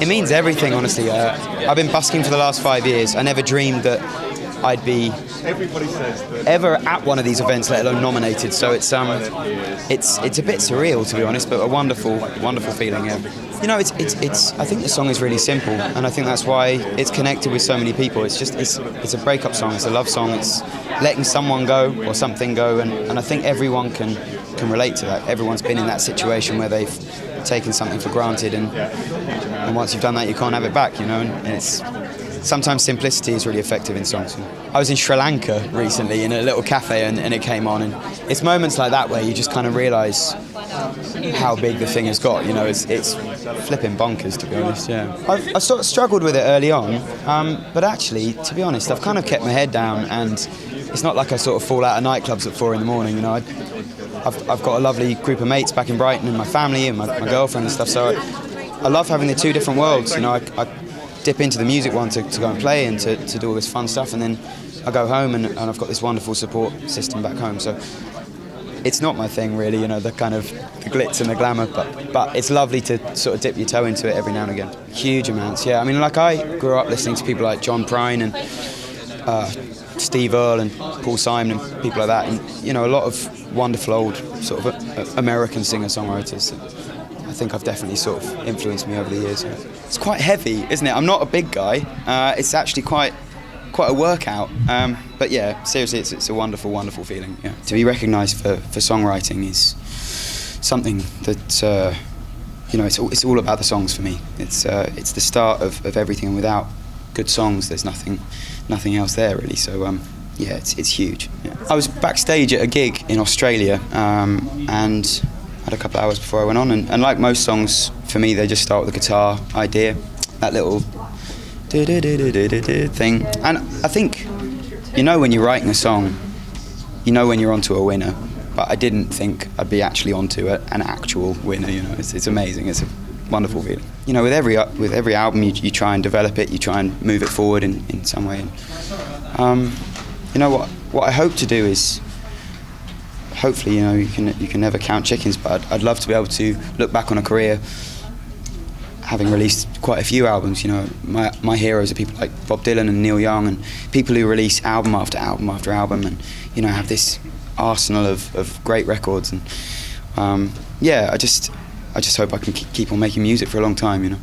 It means everything, honestly. I've been busking for the last 5 years. I never dreamed that I'd be ever at one of these events, let alone nominated. So it's a bit surreal, to be honest, but a wonderful feeling. Yeah. You know, it's. I think the song is really simple, and I think that's why it's connected with so many people. It's a breakup song. It's a love song. It's letting someone go or something go, and I think everyone can relate to that. Everyone's been in that situation where they've taken something for granted, and once you've done that, you can't have it back. You know, and it's. Sometimes simplicity is really effective in songs. I was in Sri Lanka recently in a little cafe and it came on, and it's moments like that where you just kind of realise how big the thing has got. You know, it's flipping bonkers, to be honest. Yeah, I've sort of struggled with it early on, but actually, to be honest, I've kind of kept my head down, and it's not like I sort of fall out of nightclubs at 4 a.m. You know, I've got a lovely group of mates back in Brighton, and my family and my girlfriend and stuff. So I love having the two different worlds. You know, I dip into the music one to go and play and to do all this fun stuff, and then I go home and I've got this wonderful support system back home. So it's not my thing really, you know, the kind of the glitz and the glamour, but it's lovely to sort of dip your toe into it every now and again. Huge amounts, yeah. I mean, like, I grew up listening to people like John Prine and Steve Earle and Paul Simon and people like that, and you know, a lot of wonderful old sort of American singer-songwriters. I think I've definitely sort of influenced me over the years. It's quite heavy, isn't it? I'm not a big guy. It's actually quite a workout. But yeah, seriously, it's a wonderful, wonderful feeling. Yeah. To be recognised for songwriting is something that you know, it's all about the songs for me. It's the start of everything, and without good songs, there's nothing else there really. So yeah, it's huge. Yeah. I was backstage at a gig in Australia, and had a couple of hours before I went on, and like most songs for me, they just start with the guitar idea, that little thing. And I think, you know, when you're writing a song, you know when you're onto a winner, but I didn't think I'd be actually onto an actual winner. You know, it's amazing. It's a wonderful feeling. You know, with every album, you try and develop it, you try and move it forward in some way. And, you know what I hope to do is, hopefully, you know, you can never count chickens, but I'd love to be able to look back on a career having released quite a few albums. You know, my heroes are people like Bob Dylan and Neil Young, and people who release album after album after album, and you know, have this arsenal of great records. And yeah, I just hope I can keep on making music for a long time. You know.